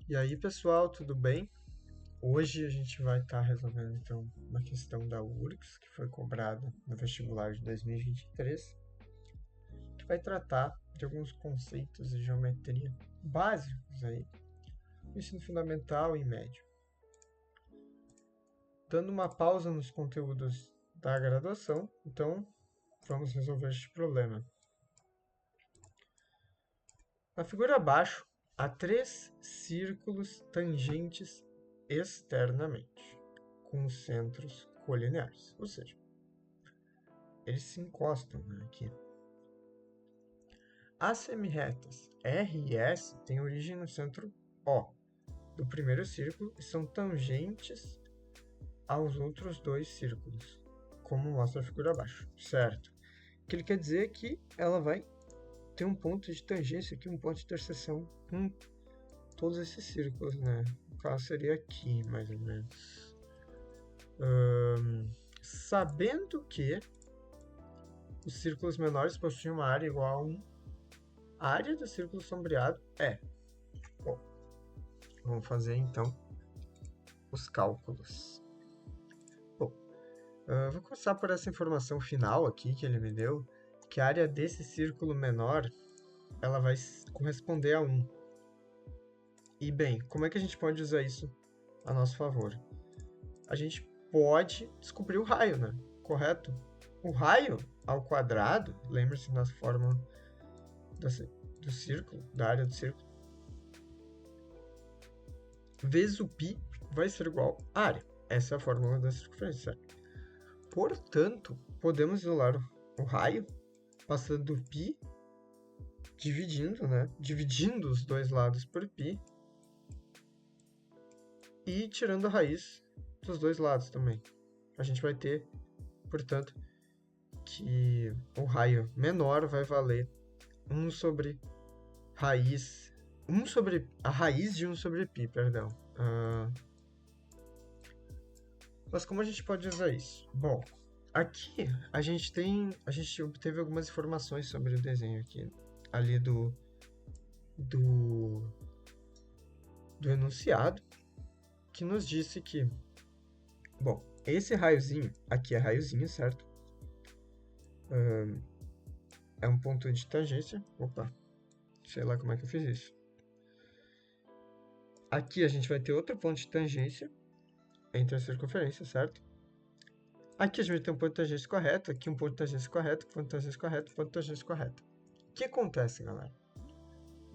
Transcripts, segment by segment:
E aí, pessoal, tudo bem? Hoje a gente vai estar resolvendo então uma questão da URGS que foi cobrada no vestibular de 2023, que vai tratar de alguns conceitos de geometria básicos aí, no ensino fundamental e médio. Dando uma pausa nos conteúdos da graduação, então vamos resolver este problema. Na figura abaixo, há 3 círculos tangentes externamente, com os centros colineares, ou seja, eles se encostam, né, aqui. As semirretas R e S têm origem no centro O do primeiro círculo e são tangentes aos outros 2 círculos, como mostra a figura abaixo, certo? O que ele quer dizer é que ela vai ter um ponto de tangência aqui, um ponto de interseção com todos esses círculos, né? No caso seria aqui, mais ou menos. Sabendo que os círculos menores possuem uma área igual a 1, a área do círculo sombreado é. Bom, vamos fazer então os cálculos. Bom, vou começar por essa informação final aqui que ele me deu, que a área desse círculo menor ela vai corresponder a 1. E bem, como é que a gente pode usar isso a nosso favor? A gente pode descobrir o raio, né? Correto? O raio ao quadrado, lembre-se da fórmula do círculo, da área do círculo, vezes o π vai ser igual à área. Essa é a fórmula da circunferência. Portanto, podemos isolar o raio passando do π, dividindo os dois lados por π e tirando a raiz dos dois lados também. A gente vai ter, portanto, que o raio menor vai valer 1 sobre raiz, 1 sobre a raiz de 1 sobre π, perdão. Mas como a gente pode usar isso? Bom, aqui a gente obteve algumas informações sobre o desenho aqui, ali do enunciado, que nos disse que, bom, esse raiozinho, aqui é raiozinho, certo? É um ponto de tangência. Opa, sei lá como é que eu fiz isso. Aqui a gente vai ter outro ponto de tangência entre a circunferência, certo? Aqui a gente vai ter um ponto de tangência correto, aqui um ponto de tangência correto, ponto de tangência correto, ponto de tangência correto. O que acontece, galera?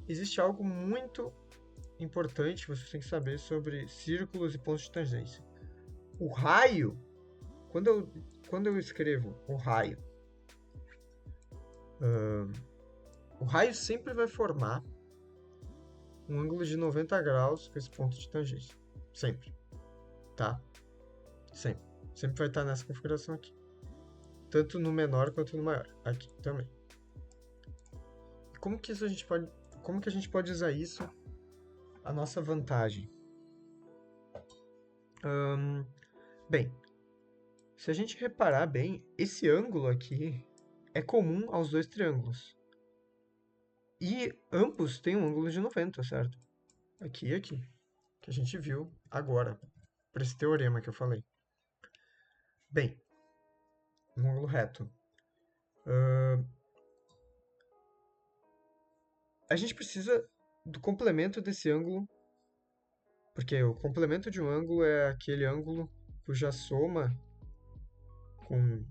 Existe algo muito importante que você tem que saber sobre círculos e pontos de tangência. O raio, quando eu escrevo o raio sempre vai formar um ângulo de 90 graus com esse ponto de tangência. Sempre. Tá? Sempre. Sempre vai estar nessa configuração aqui. Tanto no menor quanto no maior. Aqui também. Como que a gente pode usar isso a nossa vantagem? Bem, se a gente reparar bem, esse ângulo aqui é comum aos dois triângulos. E ambos têm um ângulo de 90, certo? Aqui e aqui. Que a gente viu agora, para esse teorema que eu falei. Bem, um ângulo reto. A gente precisa do complemento desse ângulo, porque o complemento de um ângulo é aquele ângulo cuja soma com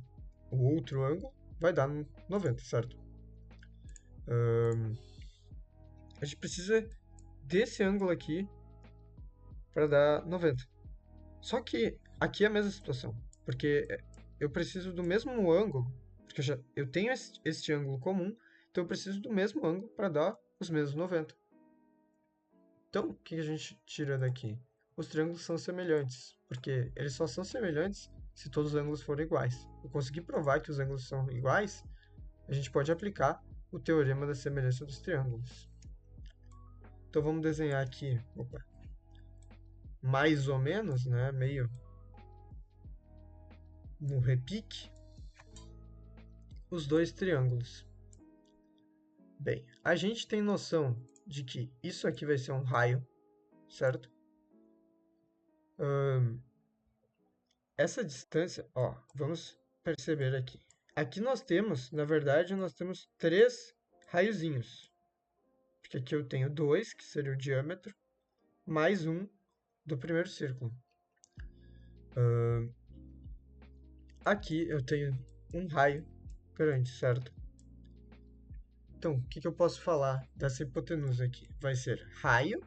o outro ângulo vai dar 90, certo? A gente precisa desse ângulo aqui para dar 90. Só que aqui é a mesma situação, porque eu preciso do mesmo ângulo, porque eu tenho este ângulo comum, então eu preciso do mesmo ângulo para dar os mesmos 90. Então, o que a gente tira daqui? Os triângulos são semelhantes, porque eles só são semelhantes se todos os ângulos forem iguais. Eu consegui provar que os ângulos são iguais, a gente pode aplicar o teorema da semelhança dos triângulos. Então vamos desenhar aqui, mais ou menos, né, meio no repique, os dois triângulos. Bem, a gente tem noção de que isso aqui vai ser um raio, certo? Essa distância, ó, vamos perceber aqui. Aqui nós temos, na verdade, nós temos 3 raiozinhos. Porque aqui eu tenho 2, que seria o diâmetro, mais um do primeiro círculo. Aqui eu tenho um raio grande, certo? Então, o que eu posso falar dessa hipotenusa aqui? Vai ser raio,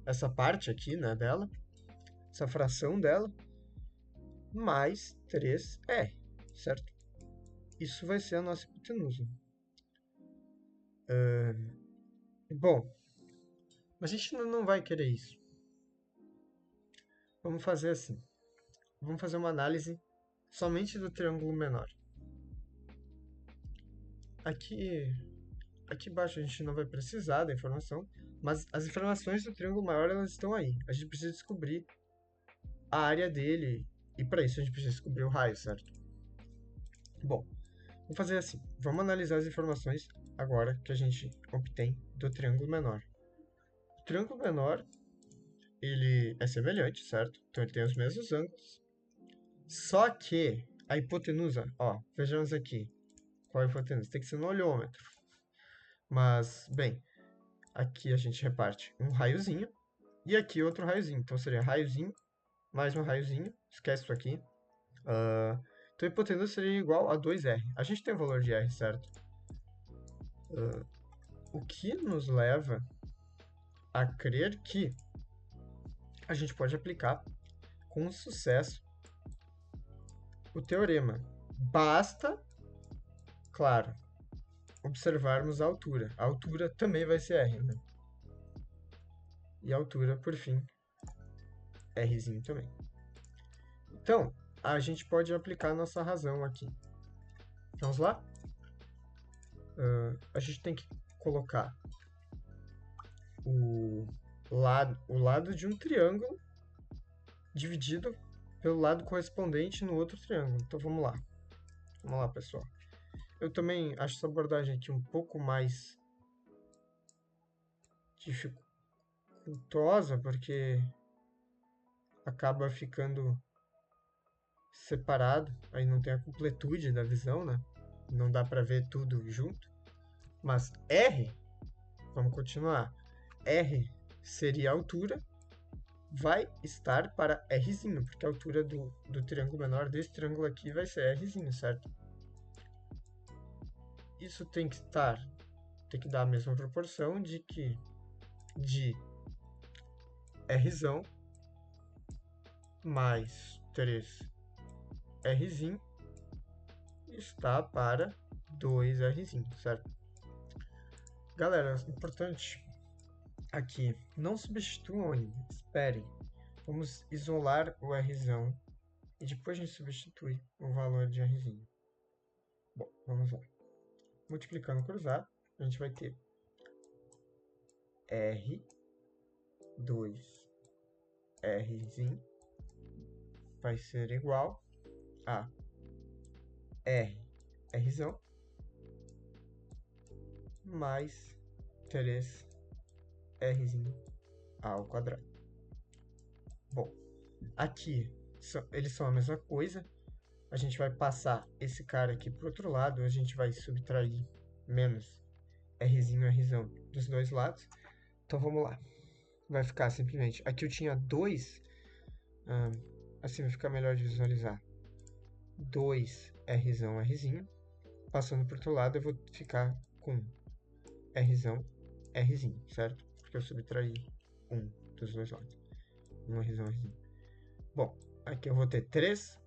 essa parte aqui, né, dela, essa fração dela, mais 3R, certo? Isso vai ser a nossa hipotenusa. Bom, mas a gente não vai querer isso. Vamos fazer assim. Vamos fazer uma análise somente do triângulo menor. Aqui embaixo a gente não vai precisar da informação, mas as informações do triângulo maior elas estão aí. A gente precisa descobrir a área dele e para isso a gente precisa descobrir o raio, certo? Bom, vamos fazer assim. Vamos analisar as informações agora que a gente obtém do triângulo menor. O triângulo menor ele é semelhante, certo? Então ele tem os mesmos ângulos. Só que a hipotenusa, ó, vejamos aqui. Qual é a hipotenusa? Tem que ser no olhômetro. Mas, bem, aqui a gente reparte um raiozinho e aqui outro raiozinho. Então seria raiozinho mais um raiozinho. Esquece isso aqui. Então a hipotenusa seria igual a 2R. A gente tem o valor de R, certo? O que nos leva a crer que a gente pode aplicar com sucesso o teorema. Basta, claro, observarmos a altura. A altura também vai ser R, né? E a altura, por fim, Rzinho também. Então, a gente pode aplicar a nossa razão aqui. Vamos lá? A gente tem que colocar o lado de um triângulo dividido pelo lado correspondente no outro triângulo. Então vamos lá. Vamos lá, pessoal. Eu também acho essa abordagem aqui um pouco mais dificultosa, porque acaba ficando separado, aí não tem a completude da visão, né? Não dá para ver tudo junto. Mas R, vamos continuar. R seria a altura, vai estar para Rzinho, porque a altura do triângulo menor desse triângulo aqui vai ser Rzinho, certo? Isso tem que dar a mesma proporção de Rzão mais 3Rzinho está para 2Rzinho, certo? Galera, importante aqui, não substituam ainda, esperem. Vamos isolar o Rzão e depois a gente substitui o valor de Rzinho. Bom, vamos lá. Multiplicando cruzado, a gente vai ter R2Rzinho vai ser igual a Rzão mais 3Rzinho ao quadrado. Bom, aqui eles são a mesma coisa. A gente vai passar esse cara aqui para o outro lado, a gente vai subtrair menos Rzão dos dois lados. Então vamos lá. Vai ficar simplesmente... Aqui eu tinha 2, assim vai ficar melhor de visualizar. 2Rzinho. Passando para o outro lado eu vou ficar com Rzinho, certo? Porque eu subtraí um dos dois lados. Um Rzinho. Bom, aqui eu vou ter 3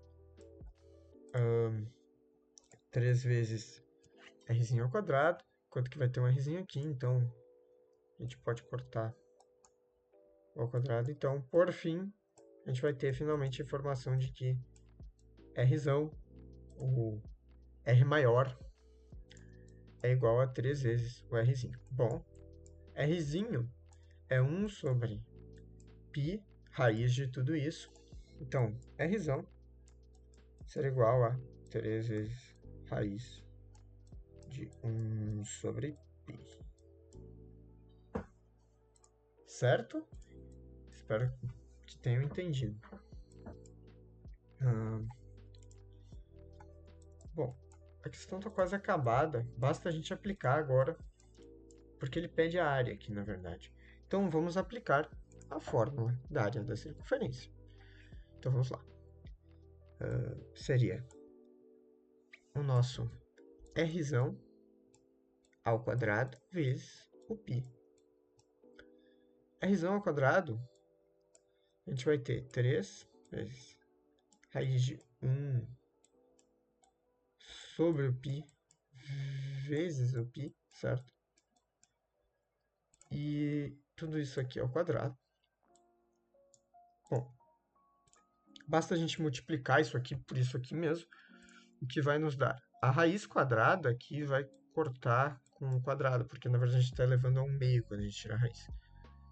vezes Rzinho ao quadrado, enquanto que vai ter um Rzinho aqui, então a gente pode cortar ao quadrado. Então, por fim, a gente vai ter finalmente a informação de que Rzão, o R maior, é igual a 3 vezes o Rzinho. Bom, Rzinho é 1 sobre π, raiz de tudo isso. Então, Rzão será igual a 3 vezes raiz de 1 sobre π. certo? Espero que tenham entendido. Bom, a questão está quase acabada, basta a gente aplicar agora, porque ele pede a área aqui, na verdade. Então vamos aplicar a fórmula da área da circunferência. Então vamos lá. Seria o nosso R ao quadrado vezes o π. R ao quadrado, a gente vai ter 3 vezes raiz de 1 sobre o π vezes o π, certo? E tudo isso aqui ao quadrado. Bom, basta a gente multiplicar isso aqui por isso aqui mesmo, o que vai nos dar. A raiz quadrada aqui vai cortar com o quadrado, porque na verdade a gente está elevando a 1/2 quando a gente tira a raiz.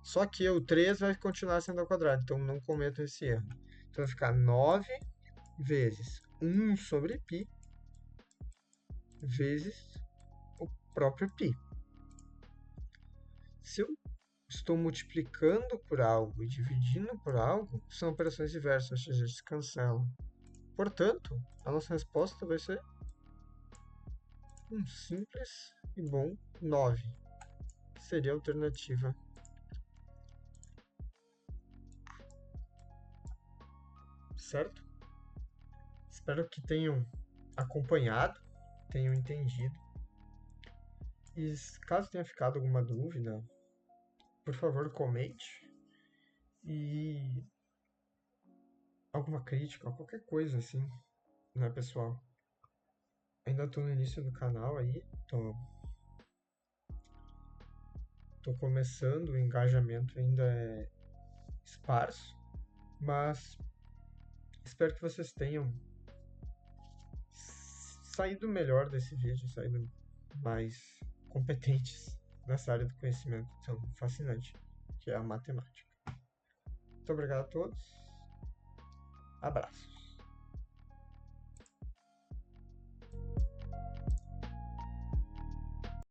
Só que o 3 vai continuar sendo ao quadrado, então não cometam esse erro. Então vai ficar 9 vezes 1 sobre π vezes o próprio π. Se eu estou multiplicando por algo e dividindo por algo, são operações inversas, ou seja, se cancelam. Portanto, a nossa resposta vai ser um simples e bom 9. Seria a alternativa. Certo? Espero que tenham acompanhado, tenham entendido. E caso tenha ficado alguma dúvida, por favor, comente. E alguma crítica, qualquer coisa assim, né, pessoal? Ainda estou no início do canal aí, tô começando, o engajamento ainda é esparso, mas espero que vocês tenham saído melhor desse vídeo, saído mais competentes nessa área do conhecimento tão fascinante, que é a matemática. Muito obrigado a todos. Abraços.